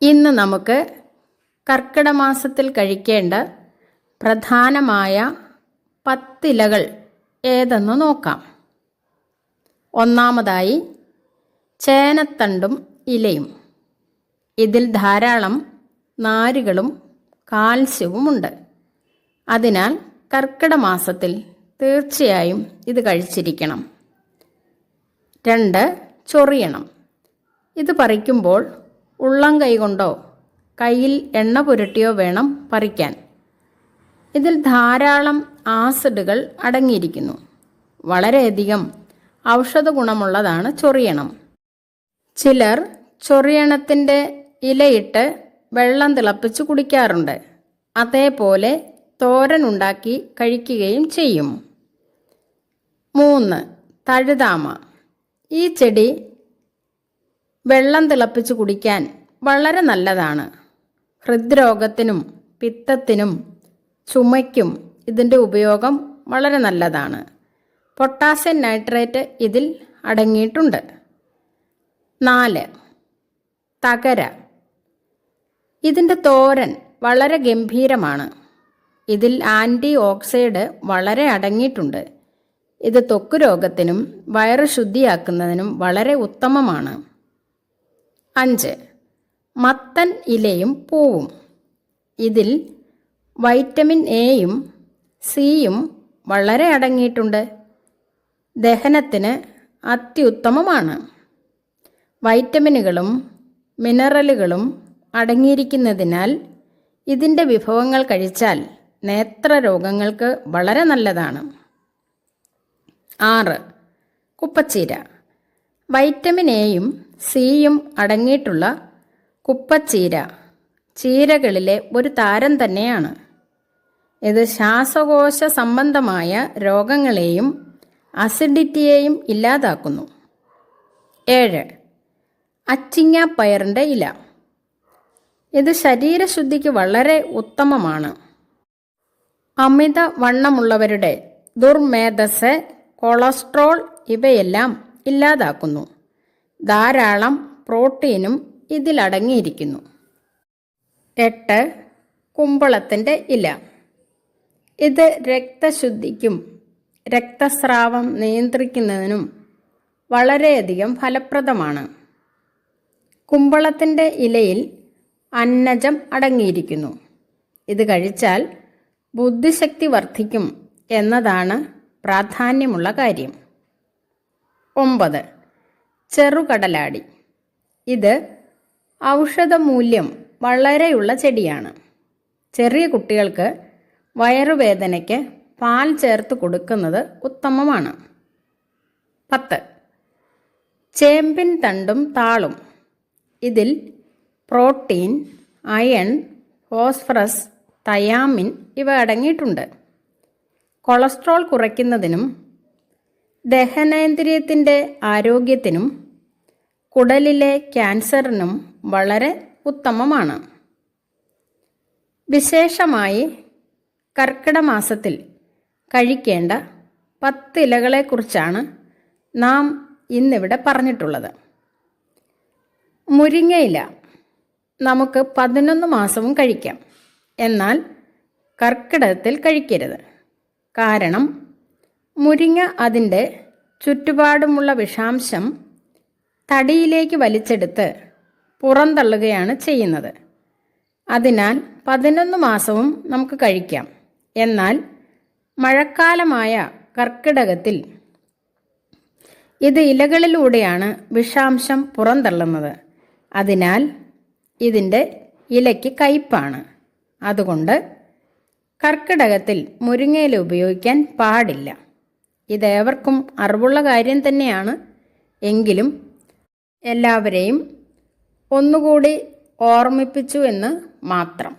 ഇന്ന് നമുക്ക് കർക്കിടക മാസത്തിൽ കഴിക്കേണ്ട പ്രധാനമായ 10 ഇലകൾ ഏതെന്ന് നോക്കാം. ഒന്നാമതായി ചേനത്തണ്ടും ഇലയും. ഇതിൽ ധാരാളം നാരുകളും കാൽസ്യവുമുണ്ട്. അതിനാൽ കർക്കിടക മാസത്തിൽ തീർച്ചയായും ഇത് കഴിച്ചിരിക്കണം. 2. ചൊറിയണം. ഇത് പറിക്കുമ്പോൾ ഉള്ളം കൈകൊണ്ടോ കയ്യിൽ എണ്ണ പുരട്ടിയോ വേണം പറിക്കാൻ. ഇതിൽ ധാരാളം ആസിഡുകൾ അടങ്ങിയിരിക്കുന്നു. വളരെയധികം ഔഷധ ഗുണമുള്ളതാണ് ചൊറിയണം. ചിലർ ചൊറിയണത്തിൻ്റെ ഇലയിട്ട് വെള്ളം തിളപ്പിച്ച് കുടിക്കാറുണ്ട്. അതേപോലെ തോരൻ ഉണ്ടാക്കി കഴിക്കുകയും ചെയ്യും. 3. തഴുതാമ. ഈ ചെടി വെള്ളം തിളപ്പിച്ച് കുടിക്കാൻ വളരെ നല്ലതാണ്. ഹൃദ്രോഗത്തിനും പിത്തത്തിനും ചുമയ്ക്കും ഇതിൻ്റെ ഉപയോഗം വളരെ നല്ലതാണ്. പൊട്ടാസ്യം നൈട്രേറ്റ് ഇതിൽ അടങ്ങിയിട്ടുണ്ട്. 4. തകര. ഇതിൻ്റെ തോരൻ വളരെ ഗംഭീരമാണ്. ഇതിൽ ആൻറ്റി ഓക്സിഡന്റ് വളരെ അടങ്ങിയിട്ടുണ്ട്. ഇത് ത്വക്ക് രോഗത്തിനും വയറ് ശുദ്ധിയാക്കുന്നതിനും വളരെ ഉത്തമമാണ്. 5. മത്തൻ ഇലയും പൂവും. ഇതിൽ വൈറ്റമിൻ എയും സിയും വളരെ അടങ്ങിയിട്ടുണ്ട്. ദഹനത്തിന് അത്യുത്തമമാണ്. വൈറ്റമിനുകളും മിനറലുകളും അടങ്ങിയിരിക്കുന്നതിനാൽ ഇതിൻ്റെ വിഭവങ്ങൾ കഴിച്ചാൽ നേത്രരോഗങ്ങൾക്ക് വളരെ നല്ലതാണ്. 6. കുപ്പച്ചീര. വൈറ്റമിൻ എയും സിയും അടങ്ങിയിട്ടുള്ള കുപ്പച്ചീര ചീരകളിലെ ഒരു താരം തന്നെയാണ്. ഇത് ശ്വാസകോശ സംബന്ധമായ രോഗങ്ങളെയും അസിഡിറ്റിയെയും ഇല്ലാതാക്കുന്നു. 7. അച്ചിങ്ങാപ്പയറിൻ്റെ ഇല. ഇത് ശരീരശുദ്ധിക്ക് വളരെ ഉത്തമമാണ്. അമിത വണ്ണമുള്ളവരുടെ ദുർമേധസ്, കൊളസ്ട്രോൾ ഇവയെല്ലാം ഇല്ലാതാക്കുന്നു. ധാരാളം പ്രോട്ടീനും ഇതിലടങ്ങിയിരിക്കുന്നു. 8. കുമ്പളത്തിൻ്റെ ഇല. ഇത് രക്തശുദ്ധിക്കും രക്തസ്രാവം നിയന്ത്രിക്കുന്നതിനും വളരെയധികം ഫലപ്രദമാണ്. കുമ്പളത്തിൻ്റെ ഇലയിൽ അന്നജം അടങ്ങിയിരിക്കുന്നു. ഇത് കഴിച്ചാൽ ബുദ്ധിശക്തി വർദ്ധിക്കും എന്നതാണ് പ്രാധാന്യമുള്ള കാര്യം. 9. ചെറുകടലാടി. ഇത് ഔഷധമൂല്യം വളരെയുള്ള ചെടിയാണ്. ചെറിയ കുട്ടികൾക്ക് വയറുവേദനയ്ക്ക് പാൽ ചേർത്ത് കൊടുക്കുന്നത് ഉത്തമമാണ്. 10. ചേമ്പിൻ തണ്ടും താളും. ഇതിൽ പ്രോട്ടീൻ, അയൺ, ഫോസ്ഫറസ്, തയാമിൻ ഇവ അടങ്ങിയിട്ടുണ്ട്. കൊളസ്ട്രോൾ കുറയ്ക്കുന്നതിനും ദഹനേന്ദ്രിയത്തിൻ്റെ ആരോഗ്യത്തിനും കുടലിലെ ക്യാൻസറിനും വളരെ ഉത്തമമാണ്. വിശേഷമായി കർക്കിടക മാസത്തിൽ കഴിക്കേണ്ട 10 ഇലകളെക്കുറിച്ചാണ് നാം ഇന്നിവിടെ പറഞ്ഞിട്ടുള്ളത്. മുരിങ്ങയില നമുക്ക് 11 മാസവും കഴിക്കാം. എന്നാൽ കർക്കിടകത്തിൽ കഴിക്കരുത്. കാരണം മുരിങ്ങ അതിൻ്റെ ചുറ്റുപാടുമുള്ള വിഷാംശം തടിയിലേക്ക് വലിച്ചെടുത്ത് പുറന്തള്ളുകയാണ് ചെയ്യുന്നത്. അതിനാൽ 11 മാസവും നമുക്ക് കഴിക്കാം. എന്നാൽ മഴക്കാലമായ കർക്കിടകത്തിൽ ഇത് ഇലകളിലൂടെയാണ് വിഷാംശം പുറന്തള്ളുന്നത്. അതിനാൽ ഇതിൻ്റെ ഇലയ്ക്ക് കയ്പാണ്. അതുകൊണ്ട് കർക്കിടകത്തിൽ മുരിങ്ങയില ഉപയോഗിക്കാൻ പാടില്ല. ഇതേവർക്കും അറിവുള്ള കാര്യം തന്നെയാണ്. എങ്കിലും എല്ലാവരെയും ഒന്നുകൂടി ഓർമ്മിപ്പിച്ചു എന്ന് മാത്രം.